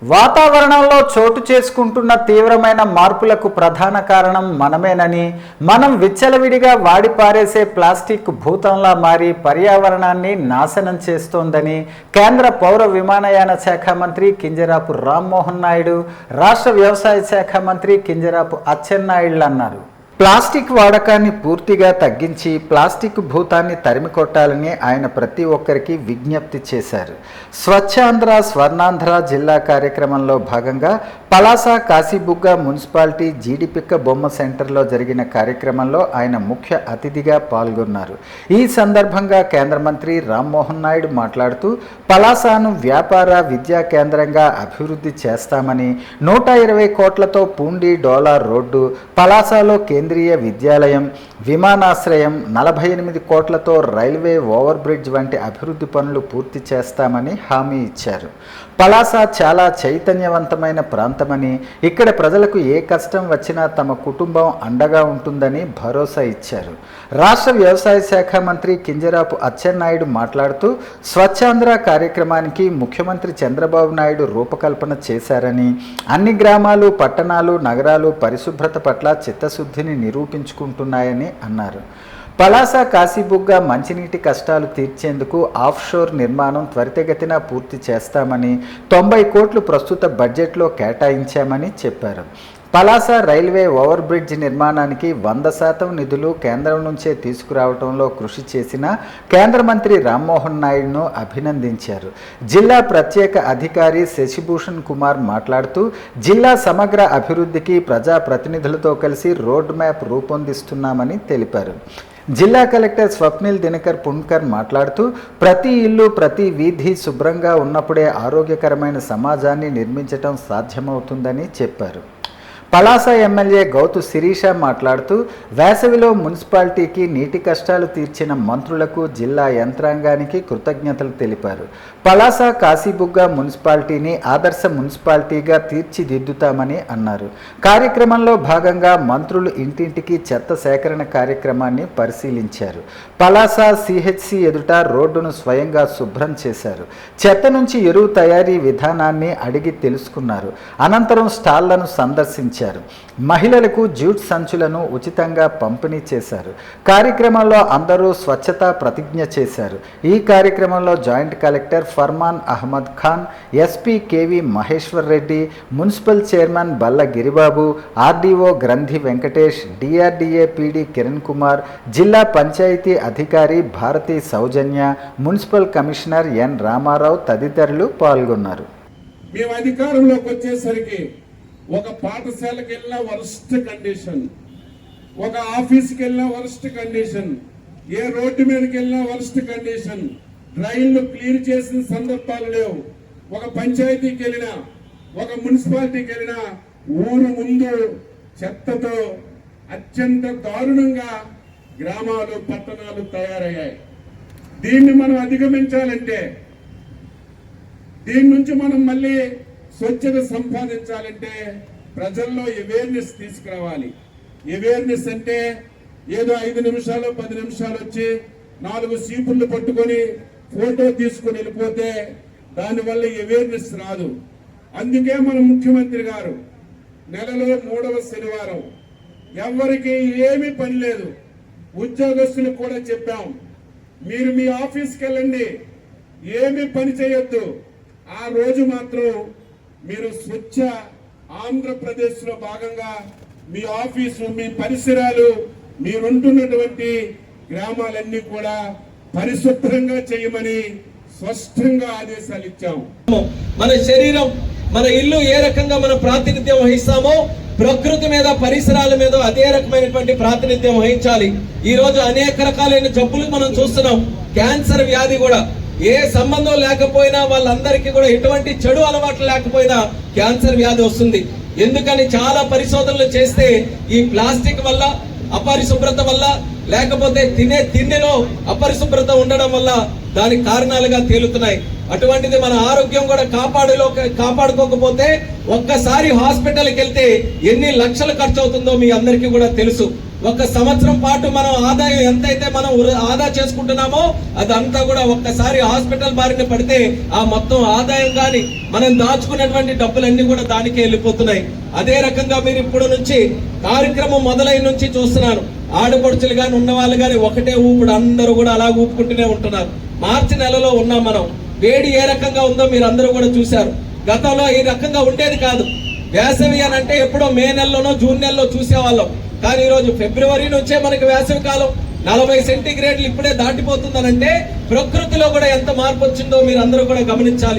వాతావరణంలో చోటు చేసుకుంటున్న తీవ్రమైన మార్పులకు ప్రధాన కారణం మనమేనని, మనం విచ్చలవిడిగా వాడి పారేసే ప్లాస్టిక్ భూతంలా మారి పర్యావరణాన్ని నాశనం చేస్తోందని కేంద్ర పౌర విమానయాన శాఖ మంత్రి కింజరాపు రామ్మోహన్ నాయుడు, రాష్ట్ర వ్యవసాయ శాఖ మంత్రి కింజరాపు అచ్చెన్నాయుడు అన్నారు. ప్లాస్టిక్ వాడకాన్ని పూర్తిగా తగ్గించి ప్లాస్టిక్ భూతాన్ని తరిమికొట్టాలని ఆయన ప్రతి ఒక్కరికి విజ్ఞప్తి చేశారు. స్వచ్ఛాంధ్ర స్వర్ణాంధ్ర జిల్లా కార్యక్రమంలో భాగంగా పలాస కాశీబుగ్గ మున్సిపాలిటీ జీడిపిక్క బొమ్మ సెంటర్లో జరిగిన కార్యక్రమంలో ఆయన ముఖ్య అతిథిగా పాల్గొన్నారు. ఈ సందర్భంగా కేంద్ర మంత్రి రామ్మోహన్ నాయుడు మాట్లాడుతూ పలాసను వ్యాపార విద్యా కేంద్రంగా అభివృద్ధి చేస్తామని, 120 కోట్లతో పూండి డోలార్ రోడ్డు, పలాసలో కేంద్రీయ విద్యాలయం, విమానాశ్రయం, 48 కోట్లతో రైల్వే ఓవర్ బ్రిడ్జ్ వంటి అభివృద్ధి పనులు పూర్తి చేస్తామని హామీ ఇచ్చారు. పలాస చాలా చైతన్యవంతమైన ప్రాంతమని, ఇక్కడ ప్రజలకు ఏ కష్టం వచ్చినా తమ కుటుంబం అండగా ఉంటుందని భరోసా ఇచ్చారు. రాష్ట్ర వ్యవసాయ శాఖ మంత్రి కింజరాపు అచ్చెన్నాయుడు మాట్లాడుతూ స్వచ్ఛాంధ్ర కార్యక్రమానికి ముఖ్యమంత్రి చంద్రబాబు నాయుడు రూపకల్పన చేశారని, అన్ని గ్రామాలు, పట్టణాలు, నగరాలు పరిశుభ్రత పట్ల చిత్తశుద్ధిని నిరూపించుకుంటున్నాయని అన్నారు. పలాస కాశీబుగ్గ మంచినీటి కష్టాలు తీర్చేందుకు ఆఫ్షోర్ నిర్మాణం త్వరితగతిన పూర్తి చేస్తామని, 90 కోట్లు ప్రస్తుత బడ్జెట్లో కేటాయించామని చెప్పారు. పలాస రైల్వే ఓవర్ బ్రిడ్జ్ నిర్మాణానికి 100% నిధులు కేంద్రం నుంచే తీసుకురావడంలో కృషి చేసిన కేంద్ర మంత్రి రామ్మోహన్ నాయుడును అభినందించారు. జిల్లా ప్రత్యేక అధికారి శశిభూషణ్ కుమార్ మాట్లాడుతూ జిల్లా సమగ్ర అభివృద్ధికి ప్రజాప్రతినిధులతో కలిసి రోడ్ మ్యాప్ రూపొందిస్తున్నామని తెలిపారు. జిల్లా కలెక్టర్ స్వప్నిల్ దినకర్ పుణ్కర్ మాట్లాడుతూ ప్రతి ఇల్లు, ప్రతి వీధి శుభ్రంగా ఉన్నప్పుడే ఆరోగ్యకరమైన సమాజాన్ని నిర్మించడం సాధ్యమవుతుందని చెప్పారు. పలాస ఎమ్మెల్యే గౌతు శిరీష మాట్లాడుతూ వేసవిలో మున్సిపాలిటీకి నీటి కష్టాలు తీర్చిన మంత్రులకు, జిల్లా యంత్రాంగానికి కృతజ్ఞతలు తెలిపారు. పలాస కాశీబుగ్గ మున్సిపాలిటీని ఆదర్శ మున్సిపాలిటీగా తీర్చిదిద్దుతామని అన్నారు. కార్యక్రమంలో భాగంగా మంత్రులు ఇంటింటికి చెత్త సేకరణ కార్యక్రమాన్ని పరిశీలించారు. పలాస సిహెచ్సి ఎదుట రోడ్డును స్వయంగా శుభ్రం చేశారు. చెత్త నుంచి ఎరువు తయారీ విధానాన్ని అడిగి తెలుసుకున్నారు. అనంతరం స్టాళ్లను సందర్శించారు. మహిళలకు జూట్ సంచులను ఉచితంగా పంపిణీ చేశారు. కార్యక్రమంలో అందరూ స్వచ్ఛతా ప్రతిజ్ఞ చేశారు. ఈ కార్యక్రమంలో joint collector Farman Ahmed Khan, SP K V Maheshwar Reddy, municipal chairman Balla Giribabu, RDO Granthi Venkatesh, DRDA PD Kiran Kumar, జిల్లా పంచాయతీ అధికారి Bharathi Soujanya, municipal commissioner N Ramarao తదితరులు పాల్గొన్నారు. మేము అధికారంలోకి వచ్చేసరికి ఒక పాఠశాలకు వెళ్ళినా వరస్ట్ కండిషన్, ఒక ఆఫీస్కి వెళ్ళినా వరస్ట్ కండిషన్, ఏ రోడ్డు మీదకి వెళ్ళినా వరస్ట్ కండిషన్, డ్రైన్లు క్లీన్ చేసిన సందర్భాలు లేవు. ఒక పంచాయతీకి వెళ్ళినా, ఒక మున్సిపాలిటీకి వెళ్ళినా ఊరు ముందు చెత్తతో అత్యంత దారుణంగా గ్రామాలు, పట్టణాలు తయారయ్యాయి. దీన్ని మనం అధిగమించాలంటే, దీని నుంచి మనం మళ్ళీ స్వచ్ఛత సంపాదించాలంటే ప్రజల్లో అవేర్నెస్ తీసుకురావాలి. అవేర్నెస్ అంటే ఏదో 5 నిమిషాలు 10 నిమిషాలు వచ్చి 4 సీపుళ్ళు పట్టుకొని ఫోటో తీసుకొని వెళ్ళిపోతే దానివల్ల అవేర్నెస్ రాదు. అందుకే మన ముఖ్యమంత్రి గారు నెలలో 3వ శనివారం ఎవరికి ఏమీ పని లేదు, ఉద్యోగస్తులకు కూడా చెప్పాం, మీరు మీ ఆఫీస్కి వెళ్ళండి, ఏమీ పని చేయొద్దు, ఆ రోజు మాత్రం మీరు స్వచ్ఛ ఆంధ్రప్రదేశ్ లో భాగంగా మీ ఆఫీసు, మీ పరిసరాలు, మీరుంటున్నటువంటి గ్రామాలన్నీ కూడా పరిశుభ్రంగా చేయమని స్పష్టంగా ఆదేశాలు ఇచ్చాము. మన శరీరం, మన ఇల్లు ఏ రకంగా మనం ప్రాతినిధ్యం వహిస్తామో ప్రకృతి మీద, పరిసరాల మీద అదే రకమైనటువంటి ప్రాతినిధ్యం వహించాలి. ఈ రోజు అనేక రకాలైన జబ్బులు మనం చూస్తున్నాం. క్యాన్సర్ వ్యాధి కూడా ఏ సంబంధం లేకపోయినా వాళ్ళందరికీ కూడా ఎటువంటి చెడు అలవాట్లు లేకపోయినా క్యాన్సర్ వ్యాధి వస్తుంది. ఎందుకని చాలా పరిశోధనలు చేస్తే ఈ ప్లాస్టిక్ వల్ల, అపరిశుభ్రత వల్ల, లేకపోతే తినే తిండిలో అపరిశుభ్రత ఉండడం వల్ల దానికి కారణాలుగా తేలుతున్నాయి. అటువంటిది మన ఆరోగ్యం కూడా కాపాడుకోకపోతే ఒక్కసారి హాస్పిటల్కి వెళ్తే ఎన్ని లక్షలు ఖర్చు అవుతుందో మీ అందరికీ కూడా తెలుసు. ఒక సంవత్సరం పాటు మనం ఆదాయం ఎంతైతే మనం ఆదా చేసుకుంటున్నామో అదంతా కూడా ఒక్కసారి హాస్పిటల్ బారిన పడితే ఆ మొత్తం ఆదాయం గాని మనం దాచుకున్నటువంటి డబ్బులన్నీ కూడా దానికే వెళ్ళిపోతున్నాయి. అదే రకంగా మీరు ఇప్పుడు నుంచి కార్యక్రమం మొదలైన నుంచి చూస్తున్నాను, ఆడపడుచులు గాని ఉన్న వాళ్ళు గాని ఒకటే ఊపుడు, అందరూ కూడా అలా ఊపుకుంటూనే ఉంటున్నారు. మార్చి నెలలో ఉన్నాం మనం. వేడి ఏ రకంగా ఉందో మీరు అందరూ కూడా చూశారు. గతంలో ఈ రకంగా ఉండేది కాదు. వేసవి అని అంటే ఎప్పుడో మే నెలలోనో జూన్ నెలలో చూసేవాళ్ళం. కానీ ఈరోజు ఫిబ్రవరి నుంచే మనకి వేసవి కాలం 40 సెంటీగ్రేడ్లు ఇప్పుడే దాటిపోతుందనంటే ప్రకృతిలో కూడా ఎంత మార్పు వచ్చిందో మీరు అందరూ కూడా గమనించాలి.